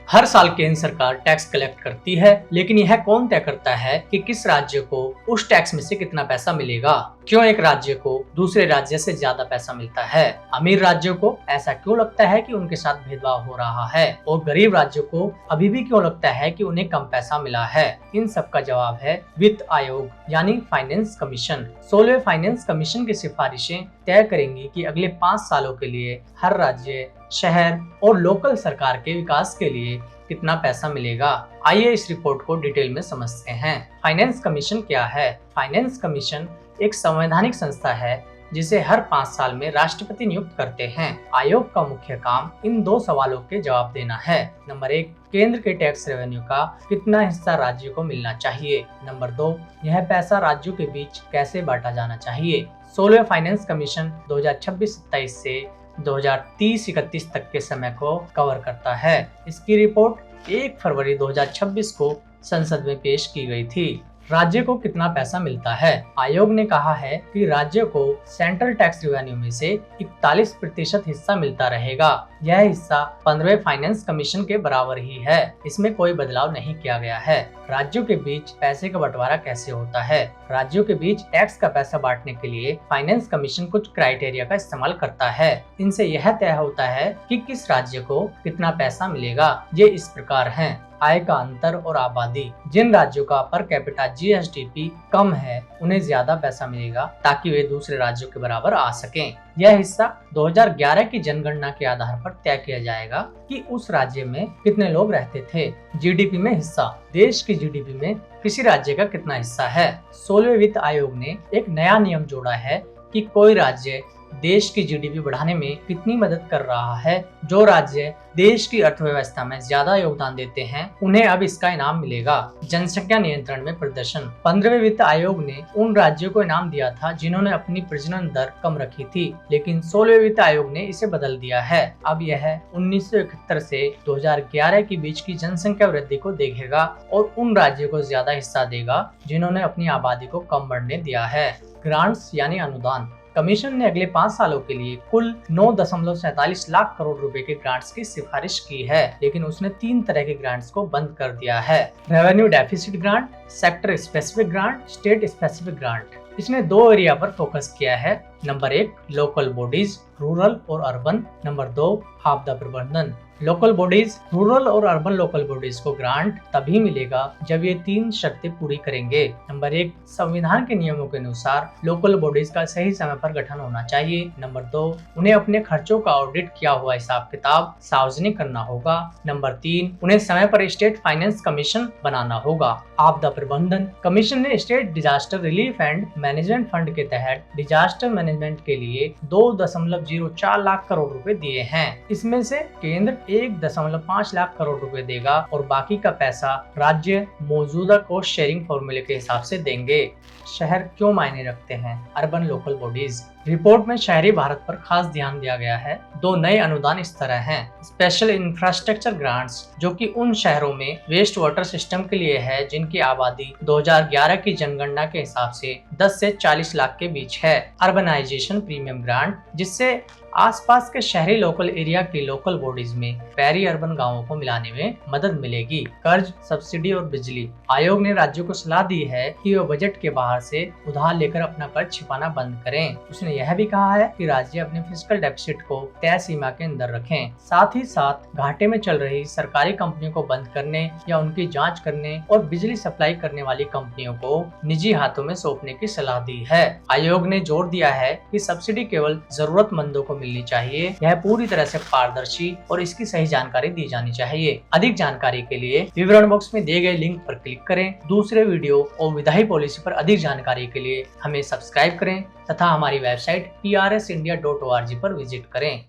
हर साल केंद्र सरकार टैक्स कलेक्ट करती है, लेकिन यह कौन तय करता है कि किस राज्य को उस टैक्स में से कितना पैसा मिलेगा? क्यों एक राज्य को दूसरे राज्य से ज्यादा पैसा मिलता है? अमीर राज्यों को ऐसा क्यों लगता है कि उनके साथ भेदभाव हो रहा है और गरीब राज्यों को अभी भी क्यों लगता है कि उन्हें कम पैसा मिला है? इन सब का जवाब है वित्त आयोग यानी फाइनेंस कमीशन। 16वें फाइनेंस कमीशन की सिफारिशें तय करेंगी कि अगले 5 सालों के लिए हर राज्य, शहर और लोकल सरकार के विकास के लिए कितना पैसा मिलेगा। आइए इस रिपोर्ट को डिटेल में समझते हैं। फाइनेंस कमीशन क्या है? फाइनेंस कमीशन एक संवैधानिक संस्था है जिसे हर 5 साल में राष्ट्रपति नियुक्त करते हैं। आयोग का मुख्य काम इन 2 सवालों के जवाब देना है। नंबर 1, केंद्र के टैक्स रेवेन्यू का कितना हिस्सा राज्य को मिलना चाहिए। नंबर 2, यह पैसा राज्यों के बीच कैसे बांटा जाना चाहिए। 16वें फाइनेंस कमीशन 2026-27 से 2030-31 तक के समय को कवर करता है। इसकी रिपोर्ट 1 फरवरी 2026 को संसद में पेश की गई थी। राज्य को कितना पैसा मिलता है? आयोग ने कहा है कि राज्य को सेंट्रल टैक्स रेवेन्यू में से 41% हिस्सा मिलता रहेगा। यह हिस्सा 15वें फाइनेंस कमीशन के बराबर ही है। इसमें कोई बदलाव नहीं किया गया है। राज्यों के बीच पैसे का बंटवारा कैसे होता है? राज्यों के बीच टैक्स का पैसा बांटने के लिए फाइनेंस कमीशन कुछ क्राइटेरिया का इस्तेमाल करता है। इनसे यह तय होता है कि किस राज्य को कितना पैसा मिलेगा। ये इस प्रकार हैं: आय का अंतर और आबादी। जिन राज्यों का पर कैपिटा जीएसडीपी कम है उन्हें ज्यादा पैसा मिलेगा ताकि वे दूसरे राज्यों के बराबर आ सकें। यह हिस्सा 2011 की जनगणना के आधार पर तय किया जाएगा कि उस राज्य में कितने लोग रहते थे। जीडीपी में हिस्सा। देश की जीडीपी में किसी राज्य का कितना हिस्सा है? 16वें वित्त आयोग ने एक नया नियम जोड़ा है कि कोई राज्य देश की जीडीपी बढ़ाने में कितनी मदद कर रहा है। जो राज्य देश की अर्थव्यवस्था में ज्यादा योगदान देते हैं उन्हें अब इसका इनाम मिलेगा। जनसंख्या नियंत्रण में प्रदर्शन। 15वें वित्त आयोग ने उन राज्यों को इनाम दिया था जिन्होंने अपनी प्रजनन दर कम रखी थी, लेकिन 16वें वित्त आयोग ने इसे बदल दिया है। अब यह 1971 से 2011 के बीच की जनसंख्या वृद्धि को देखेगा और उन राज्यों को ज्यादा हिस्सा देगा जिन्होंने अपनी आबादी को कम बढ़ने दिया है। ग्रांट्स यानी अनुदान। कमीशन ने अगले 5 सालों के लिए कुल 9.47 लाख करोड़ रुपए के ग्रांट्स की सिफारिश की है, लेकिन उसने 3 तरह के ग्रांट्स को बंद कर दिया है: revenue deficit grant, sector specific grant, state specific grant. इसने 2 एरिया पर फोकस किया है। नंबर 1, लोकल बॉडीज, रूरल और अर्बन। नंबर 2, आपदा प्रबंधन। लोकल बॉडीज, रूरल और अर्बन लोकल बॉडीज को ग्रांट तभी मिलेगा जब ये 3 शर्तें पूरी करेंगे। नंबर 1, संविधान के नियमों के अनुसार लोकल बॉडीज का सही समय पर गठन होना चाहिए। नंबर 2, उन्हें अपने खर्चों का ऑडिट किया हुआ हिसाब किताब सार्वजनिक करना होगा। नंबर 3, उन्हें समय पर स्टेट फाइनेंस कमीशन बनाना होगा। आपदा प्रबंधन। कमीशन ने state disaster relief and management fund के तहत डिजास्टर मैनेजमेंट के लिए 2.04 लाख करोड़ रुपए दिए हैं। इसमें से केंद्र 1.5 लाख करोड़ रुपए देगा और बाकी का पैसा राज्य मौजूदा कॉस्ट शेयरिंग फॉर्मूले के हिसाब से देंगे। शहर क्यों मायने रखते हैं? Urban local bodies. रिपोर्ट में शहरी भारत पर खास ध्यान दिया गया है। 2 नए अनुदान इस तरह हैं: स्पेशल इंफ्रास्ट्रक्चर ग्रांट्स, जो कि उन शहरों में वेस्ट वाटर सिस्टम के लिए है जिनकी आबादी 2011 की जनगणना के हिसाब से 10 से 40 लाख के बीच है। अर्बनाइजेशन प्रीमियम ग्रांट, जिससे आसपास के शहरी लोकल एरिया की लोकल बॉडीज में पेरी अर्बन गांवों को मिलाने में मदद मिलेगी। कर्ज, सब्सिडी और बिजली। आयोग ने राज्यों को सलाह दी है कि वे बजट के बाहर से उधार लेकर अपना कर्ज छिपाना बंद करें। उसने यह भी कहा है कि राज्य अपने फिस्कल डेफिसिट को तय सीमा के अंदर रखें। साथ ही साथ घाटे में चल रही सरकारी कंपनियों को बंद करने या उनकी जांच करने और बिजली सप्लाई करने वाली कंपनियों को निजी हाथों में सौंपने की सलाह दी है। आयोग ने जोर दिया है कि सब्सिडी केवल जरूरतमंदों को मिलनी चाहिए। यह पूरी तरह से पारदर्शी और इसकी सही जानकारी दी जानी चाहिए। अधिक जानकारी के लिए विवरण बॉक्स में दिए गए लिंक पर क्लिक करें। दूसरे वीडियो और विधायी पॉलिसी पर अधिक जानकारी के लिए हमें सब्सक्राइब करें तथा हमारी वेबसाइट prsindia.org पर विजिट करें।